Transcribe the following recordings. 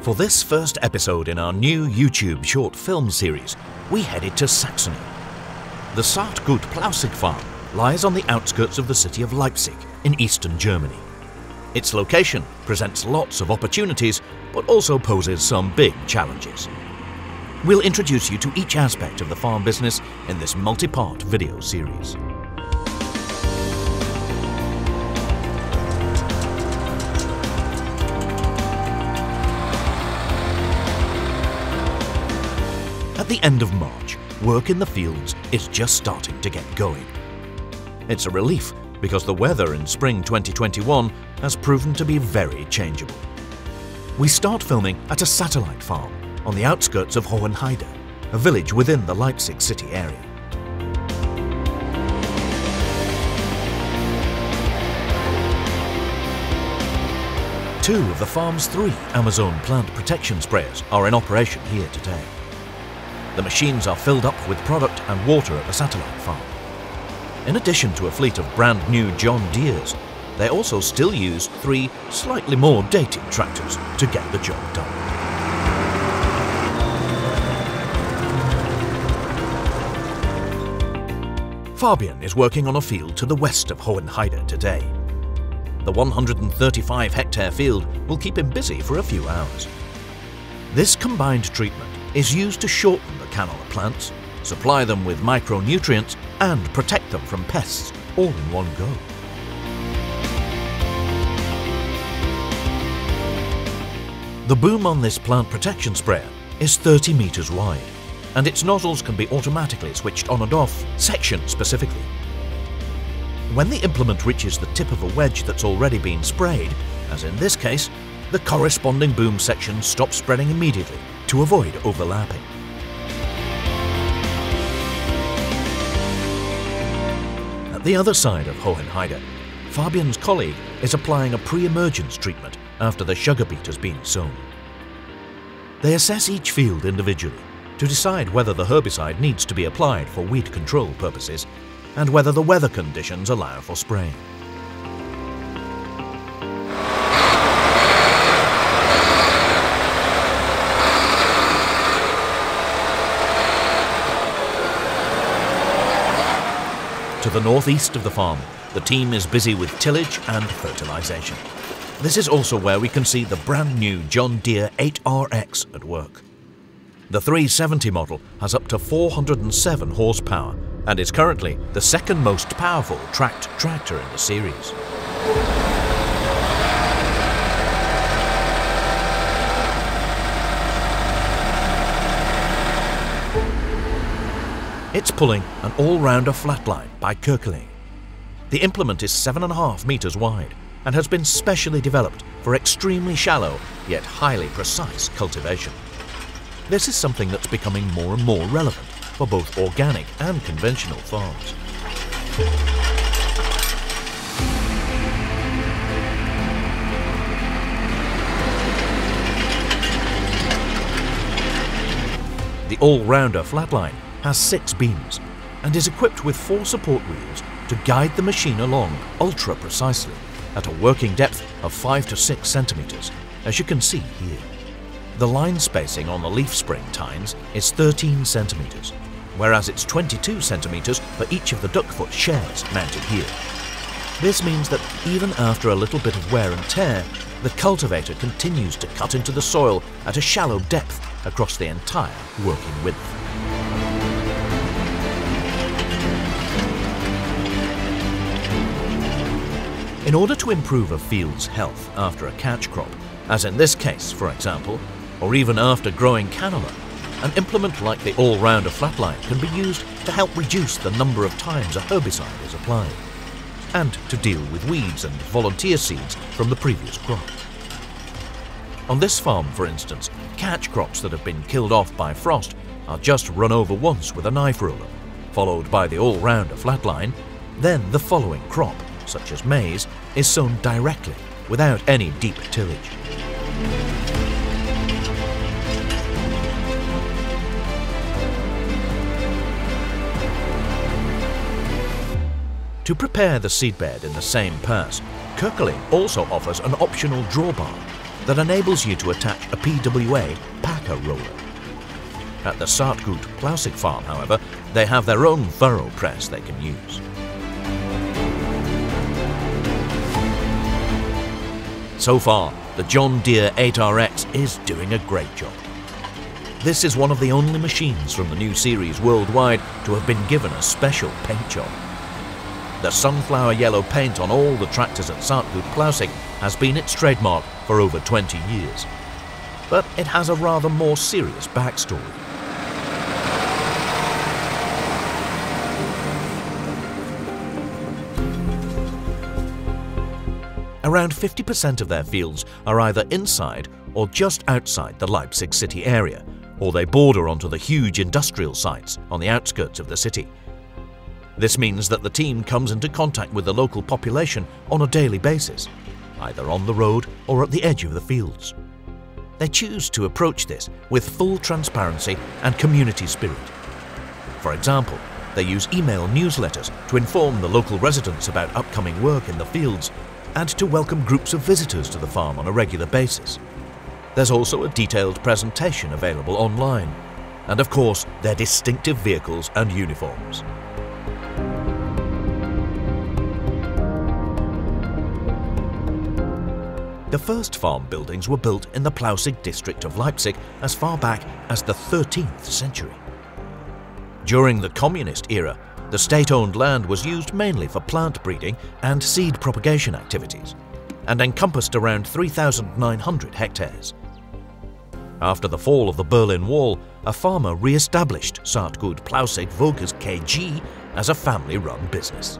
For this first episode in our new YouTube short film series, we headed to Saxony. The Saatgut Plausic farm lies on the outskirts of the city of Leipzig in eastern Germany. Its location presents lots of opportunities, but also poses some big challenges. We'll introduce you to each aspect of the farm business in this multi-part video series. At the end of March, work in the fields is just starting to get going. It's a relief because the weather in spring 2021 has proven to be very changeable. We start filming at a satellite farm on the outskirts of Hohenheide, a village within the Leipzig city area. Two of the farm's 3 Amazon plant protection sprayers are in operation here today. The machines are filled up with product and water at the satellite farm. In addition to a fleet of brand new John Deeres, they also still use 3 slightly more dated tractors to get the job done. Fabian is working on a field to the west of Hohenheide today. The 135-hectare field will keep him busy for a few hours. This combined treatment is used to shorten the canola plants, supply them with micronutrients and protect them from pests all in one go. The boom on this plant protection sprayer is 30 meters wide, and its nozzles can be automatically switched on and off, section specifically. When the implement reaches the tip of a wedge that's already been sprayed, as in this case, the corresponding boom section stops spreading immediately to avoid overlapping. At the other side of Hohenheide, Fabian's colleague is applying a pre-emergence treatment after the sugar beet has been sown. They assess each field individually to decide whether the herbicide needs to be applied for weed control purposes and whether the weather conditions allow for spraying. To the northeast of the farm, the team is busy with tillage and fertilization. This is also where we can see the brand new John Deere 8RX at work. The 370 model has up to 407 horsepower and is currently the second most powerful tracked tractor in the series. It's pulling an all-rounder flatline by Köckerling. The implement is 7.5 meters wide and has been specially developed for extremely shallow yet highly precise cultivation. This is something that's becoming more and more relevant for both organic and conventional farms. The all-rounder flatline has 6 beams and is equipped with 4 support wheels to guide the machine along ultra precisely at a working depth of 5 to 6 centimeters, as you can see here. The line spacing on the leaf spring tines is 13 centimeters, whereas it's 22 centimeters for each of the duckfoot shares mounted here. This means that even after a little bit of wear and tear, the cultivator continues to cut into the soil at a shallow depth across the entire working width. In order to improve a field's health after a catch crop, as in this case for example, or even after growing canola, an implement like the all-rounder flatline can be used to help reduce the number of times a herbicide is applied, and to deal with weeds and volunteer seeds from the previous crop. On this farm, for instance, catch crops that have been killed off by frost are just run over once with a knife roller, followed by the all-rounder flatline, then the following crop, such as maize, is sown directly without any deep tillage. To prepare the seedbed in the same pass, Köckerling also offers an optional drawbar that enables you to attach a PWA packer roller. At the Saatgut Plousik farm, however, they have their own furrow press they can use. So far, the John Deere 8RX is doing a great job. This is one of the only machines from the new series worldwide to have been given a special paint job. The sunflower yellow paint on all the tractors at Saatgut Plousik has been its trademark for over 20 years. But it has a rather more serious backstory. Around 50% of their fields are either inside or just outside the Leipzig city area, or they border onto the huge industrial sites on the outskirts of the city. This means that the team comes into contact with the local population on a daily basis, either on the road or at the edge of the fields. They choose to approach this with full transparency and community spirit. For example, they use email newsletters to inform the local residents about upcoming work in the fields and to welcome groups of visitors to the farm on a regular basis. There's also a detailed presentation available online, and of course their distinctive vehicles and uniforms. The first farm buildings were built in the Plousik district of Leipzig as far back as the 13th century. During the communist era, the state-owned land was used mainly for plant breeding and seed propagation activities, and encompassed around 3,900 hectares. After the fall of the Berlin Wall, a farmer re-established Saatgut Plousik Vogels KG as a family-run business.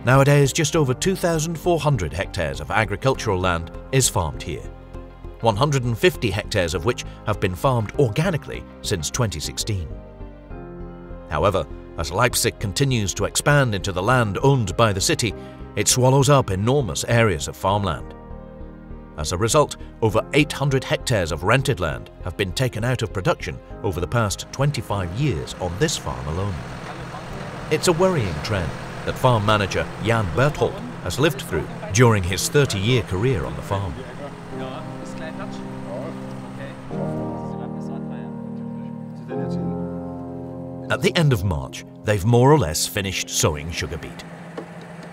Nowadays, just over 2,400 hectares of agricultural land is farmed here, 150 hectares of which have been farmed organically since 2016. However, as Leipzig continues to expand into the land owned by the city, it swallows up enormous areas of farmland. As a result, over 800 hectares of rented land have been taken out of production over the past 25 years on this farm alone. It's a worrying trend that farm manager Jan Berthold has lived through during his 30-year career on the farm. At the end of March, they've more or less finished sowing sugar beet.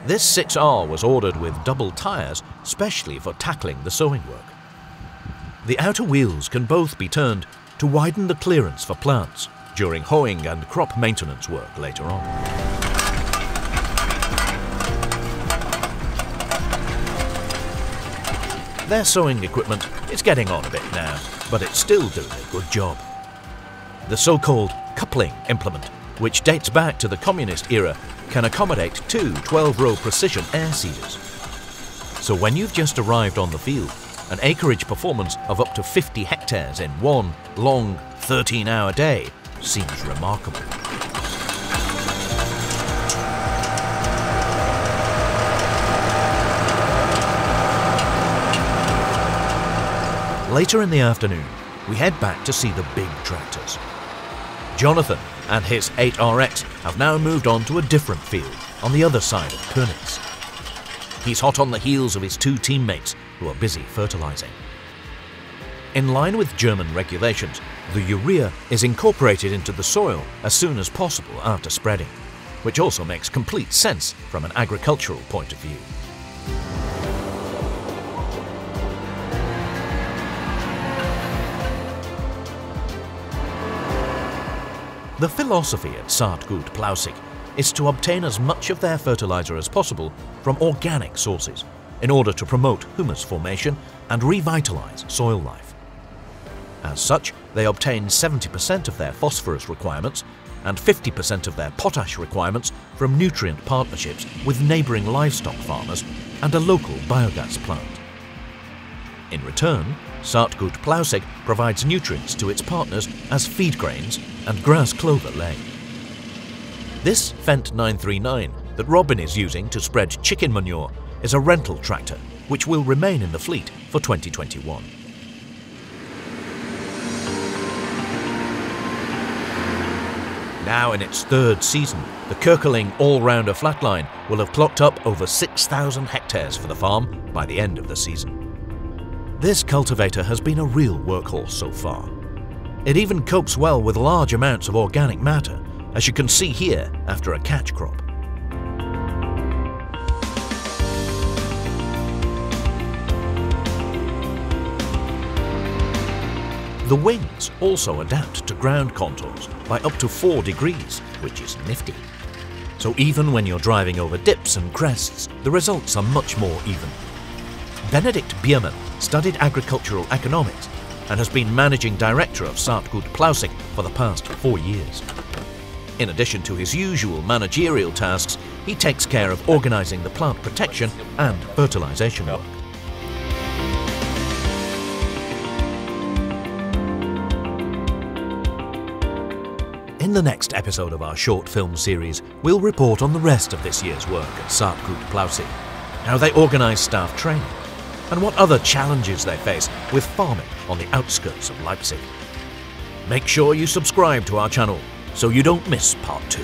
This 6R was ordered with double tyres, specially for tackling the sowing work. The outer wheels can both be turned to widen the clearance for plants during hoeing and crop maintenance work later on. Their sowing equipment is getting on a bit now, but it's still doing a good job. The so-called coupling implement, which dates back to the communist era, can accommodate two 12-row precision air seeders. So when you've just arrived on the field, an acreage performance of up to 50 hectares in one long 13-hour day seems remarkable. Later in the afternoon, we head back to see the big tractors. Jonathan and his 8RX have now moved on to a different field on the other side of Pönitz. He's hot on the heels of his two teammates who are busy fertilizing. In line with German regulations, the urea is incorporated into the soil as soon as possible after spreading, which also makes complete sense from an agricultural point of view. The philosophy at Saatgut Plousik is to obtain as much of their fertilizer as possible from organic sources in order to promote humus formation and revitalize soil life. As such, they obtain 70% of their phosphorus requirements and 50% of their potash requirements from nutrient partnerships with neighboring livestock farmers and a local biogas plant. In return, Saatgut Plousik provides nutrients to its partners as feed grains and grass clover lay. This Fendt 939 that Robin is using to spread chicken manure is a rental tractor which will remain in the fleet for 2021. Now in its third season, the Kerkeling all-rounder flatline will have clocked up over 6,000 hectares for the farm by the end of the season. This cultivator has been a real workhorse so far. It even copes well with large amounts of organic matter, as you can see here after a catch crop. The wings also adapt to ground contours by up to 4 degrees, which is nifty. So even when you're driving over dips and crests, the results are much more even. Benedikt Biermann studied agricultural economics and has been managing director of Saatgut Plausig for the past 4 years. In addition to his usual managerial tasks, he takes care of organising the plant protection and fertilisation work. In the next episode of our short film series, we'll report on the rest of this year's work at Saatgut Plausig, how they organise staff training, and what other challenges they face with farming on the outskirts of Leipzig. Make sure you subscribe to our channel so you don't miss part 2.